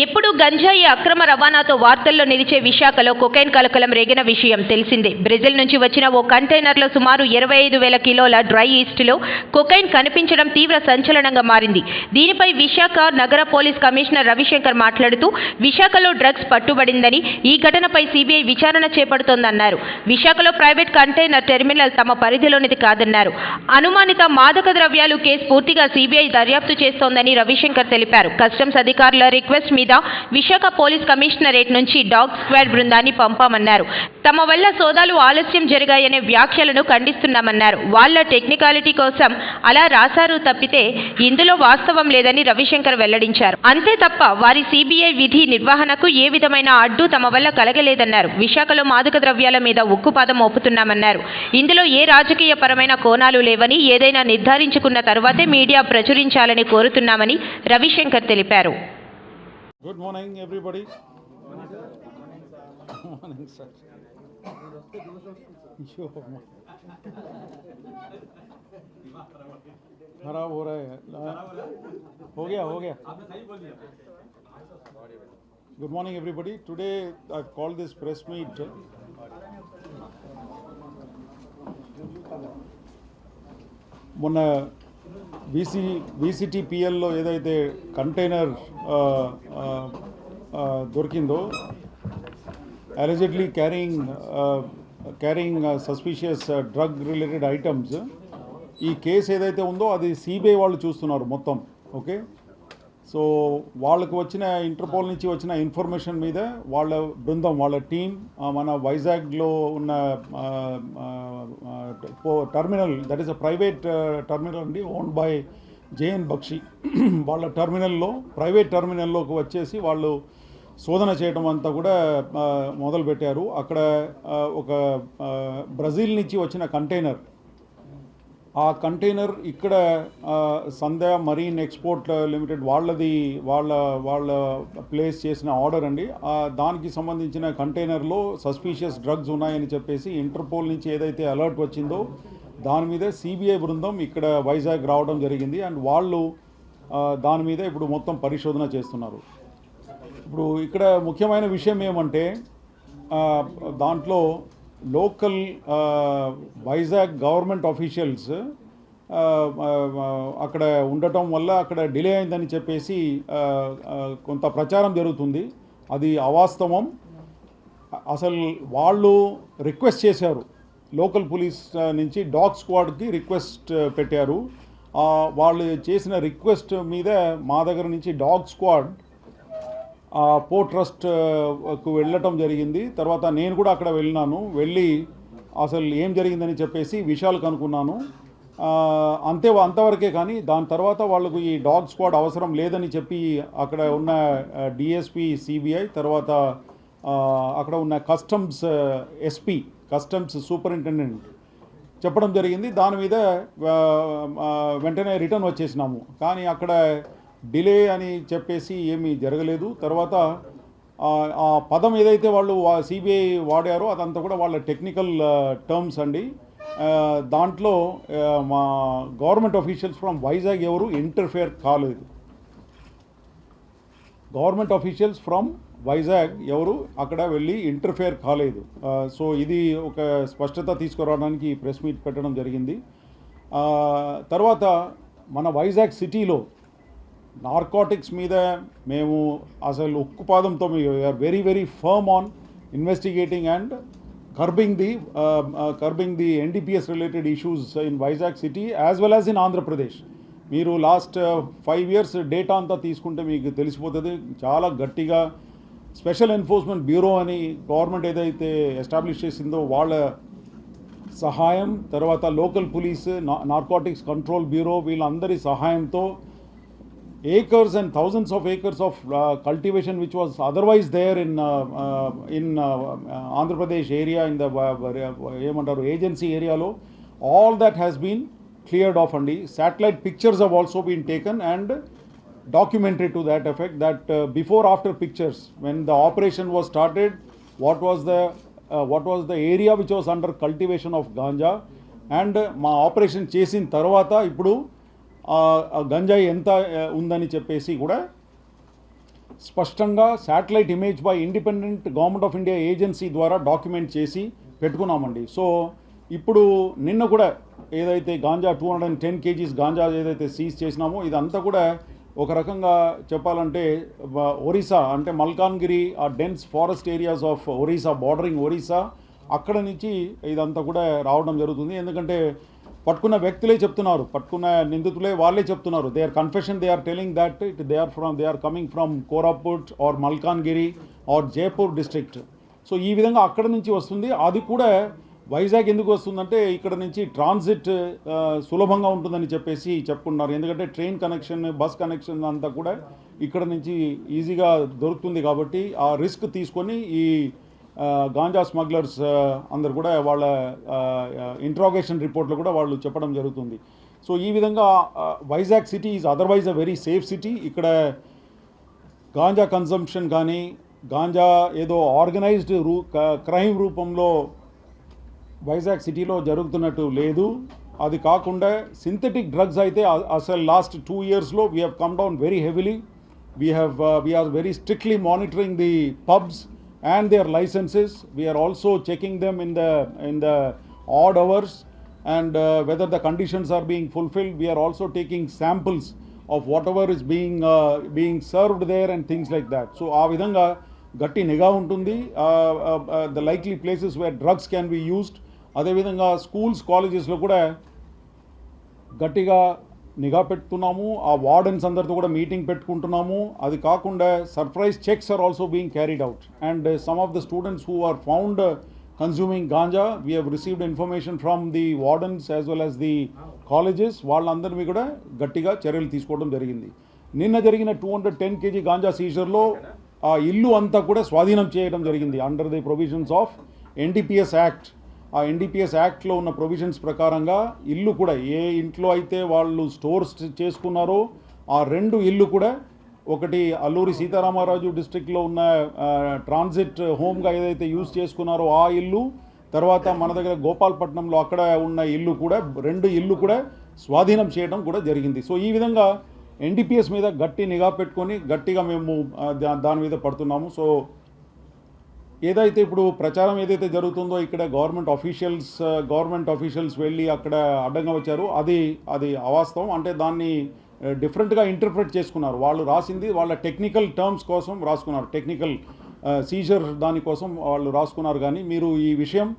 ఎప్పుడు గంజాయి అక్రమ రవాణాతో వార్తల్లో నిలిచే విశాఖలో కొకైన్ కలకలం రేగిన విషయం తెలిసిందే. బ్రెజిల్ నుంచి వచ్చిన ఓ కంటైనర్లో సుమారు 25,000 కిలోల డ్రై ఈస్ట్లో కొకైన్ కనిపించడం తీవ్ర సంచలనంగా మారింది. దీనిపై విశాఖ నగర పోలీస్ కమిషనర్ రవిశంకర్ మాట్లాడుతూ విశాఖలో డ్రగ్స్ పట్టుబడిందని, ఈ ఘటనపై సిబిఐ విచారణ చేపడుతోందన్నారు. విశాఖలో ప్రైవేట్ కంటైనర్ టెర్మినల్ తమ పరిధిలోనిది కాదన్నారు. అనుమానిత మాదక ద్రవ్యాలు కేసు పూర్తిగా సిబిఐ దర్యాప్తు చేస్తోందని రవిశంకర్ తెలిపారు. కస్టమ్స్ అధికారుల రిక్వెస్ట్ మీద విశాఖ పోలీస్ కమిషనరేట్ నుంచి డాగ్ స్క్వాడ్ బృందాన్ని పంపామన్నారు. తమ వల్ల సోదాలు ఆలస్యం జరిగాయనే వ్యాఖ్యలను ఖండిస్తున్నామన్నారు. వాళ్ళ టెక్నికాలిటీ కోసం అలా రాశారు తప్పితే ఇందులో వాస్తవం లేదని రవిశంకర్ వెల్లడించారు. అంతే తప్ప వారి సిబిఐ విధి నిర్వహణకు ఏ విధమైన అడ్డు తమ వల్ల కలగలేదన్నారు. విశాఖలో మాదక ద్రవ్యాల మీద ఉక్కుపాదం మోపుతున్నామన్నారు. ఇందులో ఏ రాజకీయ పరమైన కోణాలు లేవని, ఏదైనా నిర్ధారించుకున్న తర్వాతే మీడియా ప్రచురించాలని కోరుతున్నామని రవిశంకర్ తెలిపారు. Good morning, everybody. Morning, sir. खराब हो रहा है. हो गया. Good morning, everybody. Today I've called this press meet. మొన్న VCTPLలో ఏదైతే కంటైనర్ దొరికిందో, allegedly carrying suspicious drug related items, ఈ కేసు ఏదైతే ఉందో అది సిబిఐ వాళ్ళు చూస్తున్నారు మొత్తం. ఓకే, సో వాళ్ళకు వచ్చిన ఇంటర్పోల్ నుంచి వచ్చిన ఇన్ఫర్మేషన్ మీద వాళ్ళ బృందం, వాళ్ళ టీం మన వైజాగ్లో ఉన్న terminal, that is a private terminal అండి, ఓన్డ్ బై జేఎన్ బక్షి, వాళ్ళ టర్మినల్లో, ప్రైవేట్ టర్మినల్లోకి వచ్చేసి వాళ్ళు శోధన చేయడం అంతా కూడా మొదలుపెట్టారు. అక్కడ ఒక బ్రెజిల్ నుంచి వచ్చిన కంటైనర్, ఆ కంటైనర్ ఇక్కడ సంధ్య మరీన్ ఎక్స్పోర్ట్ లిమిటెడ్ వాళ్ళ ప్లేస్ చేసిన ఆర్డర్ అండి. దానికి సంబంధించిన కంటైనర్లో సస్పీషియస్ డ్రగ్స్ ఉన్నాయని చెప్పేసి ఇంటర్పోల్ నుంచి ఏదైతే అలర్ట్ వచ్చిందో దాని మీద సిబిఐ బృందం ఇక్కడ వైజాగ్ రావడం జరిగింది. అండ్ వాళ్ళు దాని మీద ఇప్పుడు మొత్తం పరిశోధన చేస్తున్నారు. ఇప్పుడు ఇక్కడ ముఖ్యమైన విషయం ఏమంటే, దాంట్లో లోకల్ వైజాగ్ గవర్నమెంట్ ఆఫీషియల్స్ అక్కడ ఉండటం వల్ల అక్కడ డిలే అయిందని చెప్పేసి కొంత ప్రచారం జరుగుతుంది. అది అవాస్తవం. అసలు వాళ్ళు రిక్వెస్ట్ చేశారు, లోకల్ పోలీస్ నుంచి డాగ్ స్క్వాడ్కి రిక్వెస్ట్ పెట్టారు. వాళ్ళు చేసిన రిక్వెస్ట్ మీద మా దగ్గర నుంచి డాగ్ స్క్వాడ్ పోర్ట్ ట్రస్ట్కు వెళ్ళటం జరిగింది. తర్వాత నేను కూడా అక్కడ వెళ్ళి అసలు ఏం జరిగిందని చెప్పేసి విషయాలు కనుక్కున్నాను. అంతవరకే. కానీ దాని తర్వాత వాళ్ళకు ఈ డాగ్ స్క్వాడ్ అవసరం లేదని చెప్పి అక్కడ ఉన్న డిఎస్పి సిబిఐ, తర్వాత అక్కడ ఉన్న కస్టమ్స్ ఎస్పీ, కస్టమ్స్ సూపరింటెండెంట్ చెప్పడం జరిగింది. దాని మీద వెంటనే రిటర్న్ వచ్చేసినాము. కానీ అక్కడ డిలే అని చెప్పేసి ఏమీ జరగలేదు. తర్వాత ఆ పదం ఏదైతే వాళ్ళు సిబిఐ వాడారో అదంతా కూడా వాళ్ళ టెక్నికల్ టర్మ్స్ అండి. దాంట్లో మా గవర్నమెంట్ ఆఫీషియల్స్ ఫ్రమ్ వైజాగ్ ఎవరు ఇంటర్ఫియర్ కాలేదు. గవర్నమెంట్ ఆఫీషియల్స్ ఫ్రమ్ వైజాగ్ ఎవరు అక్కడ వెళ్ళి ఇంటర్ఫియర్ కాలేదు. సో ఇది ఒక స్పష్టత తీసుకురావడానికి ప్రెస్ మీట్ పెట్టడం జరిగింది. తర్వాత మన వైజాగ్ సిటీలో నార్కోటిక్స్ మీద మేము అసలు ఉక్కుపాదంతో we are very firm on investigating and curbing the NDPS related issues in Vizag city as well as in Andhra Pradesh. మీరు లాస్ట్ 5 years డేటా అంతా తీసుకుంటే మీకు తెలిసిపోతుంది. చాలా గట్టిగా స్పెషల్ ఎన్ఫోర్స్మెంట్ బ్యూరో అని గవర్నమెంట్ ఏదైతే ఎస్టాబ్లిష్ చేసిందో వాళ్ళ సహాయం, తర్వాత local police, narcotics control bureau, వీళ్ళందరి సహాయంతో acres and thousands of acres of cultivation which was otherwise there in Andhra Pradesh area, in the ఏమంటారు agency area lo, all that has been cleared off andi. Satellite pictures have also been taken and documented to that effect, that before after pictures when the operation was started, what was the area which was under cultivation of ganja, and ma operation చేసిన తర్వాత ఇప్పుడు గంజాయి ఎంత ఉందని చెప్పేసి కూడా స్పష్టంగా satellite image by independent government of India agency ద్వారా డాక్యుమెంట్ చేసి పెట్టుకున్నామండి. సో ఇప్పుడు నిన్న కూడా ఏదైతే గాంజా 210 kgs గాంజా ఏదైతే సీజ్ చేసినామో ఇదంతా కూడా ఒక రకంగా చెప్పాలంటే ఒరిస్సా అంటే మల్కాన్గిరి ఆ dense forest areas of Orissa bordering Orissa అక్కడ నుంచి ఇదంతా కూడా రావడం జరుగుతుంది. ఎందుకంటే పట్టుకున్న వ్యక్తులే చెప్తున్నారు, పట్టుకున్న నిందితులే వాళ్ళే చెప్తున్నారు. They are confession, they are telling that they are coming from Koraput or Malkangiri or Jaipur district. So ఈ విధంగా అక్కడ నుంచి వస్తుంది. అది కూడా వైజాగ్ ఎందుకు వస్తుందంటే ఇక్కడ నుంచి ట్రాన్సిట్ సులభంగా ఉంటుందని చెప్పేసి చెప్పుకున్నారు. ఎందుకంటే ట్రైన్ కనెక్షన్ బస్ కనెక్షన్ అంతా కూడా ఇక్కడ నుంచి ఈజీగా దొరుకుతుంది కాబట్టి ఆ రిస్క్ తీసుకొని ఈ గాంజా స్మగ్లర్స్ అందరు కూడా వాళ్ళ ఇంట్రాగేషన్ రిపోర్ట్లో కూడా వాళ్ళు చెప్పడం జరుగుతుంది. సో ఈ విధంగా Vizag city is otherwise a very safe city. ఇక్కడ గాంజా కన్సంప్షన్ కానీ గాంజా ఏదో ఆర్గనైజ్డ్ క్రైమ్ రూపంలో వైజాగ్ సిటీలో జరుగుతున్నట్టు లేదు. అది కాకుండా సింథటిక్ డ్రగ్స్ అయితే అసలు లాస్ట్ 2 yearsలో we have come down very heavily. We are very strictly monitoring the pubs and their licenses. We are also checking them in the odd hours and whether the conditions are being fulfilled. We are also taking samples of whatever is being served there and things like that. So aa vidhanga gatti niga untundi. The likely places where drugs can be used, ade vidhanga schools colleges lo kuda గట్టిగా నిఘా పెట్టుతున్నాము. ఆ wardens అందరితో కూడా meeting పెట్టుకుంటున్నాము. అది కాకుండా surprise checks are also being carried out and some of the students who are found consuming ganja we have received information from the wardens as well as the colleges. వాళ్ళందరినీ కూడా గట్టిగా చర్యలు తీసుకోవడం జరిగింది. నిన్న జరిగిన 210 kg గాంజా సీజర్లో ఆ ఇల్లు అంతా కూడా స్వాధీనం చేయడం జరిగింది under the provisions of NDPS act. ఆ NDPS యాక్ట్లో ఉన్న ప్రొవిజన్స్ ప్రకారంగా ఇల్లు కూడా ఏ ఇంట్లో అయితే వాళ్ళు స్టోర్స్ చేసుకున్నారో ఆ 2 ఇల్లు కూడా, ఒకటి అల్లూరి సీతారామరాజు డిస్ట్రిక్ట్లో ఉన్న ట్రాన్సిట్ హోమ్గా ఏదైతే యూజ్ చేసుకున్నారో ఆ ఇల్లు, తర్వాత మన దగ్గర గోపాలపట్నంలో అక్కడ ఉన్న ఇల్లు కూడా 2 ఇల్లు కూడా స్వాధీనం చేయడం కూడా జరిగింది. సో ఈ విధంగా NDPS మీద గట్టి నిఘా పెట్టుకొని గట్టిగా మేము దాని మీద పడుతున్నాము. సో ఏదైతే ఇప్పుడు ప్రచారం ఏదైతే జరుగుతుందో ఇక్కడ గవర్నమెంట్ ఆఫీషియల్స్ వెళ్ళి అక్కడ అడ్డంగా వచ్చారు, అది అవాస్తవం. అంటే దాన్ని డిఫరెంట్గా ఇంటర్ప్రిట్ చేసుకున్నారు. వాళ్ళు రాసింది వాళ్ళ టెక్నికల్ టర్మ్స్ కోసం రాసుకున్నారు, టెక్నికల్ సీజర్ దానికోసం వాళ్ళు రాసుకున్నారు. కానీ మీరు ఈ విషయం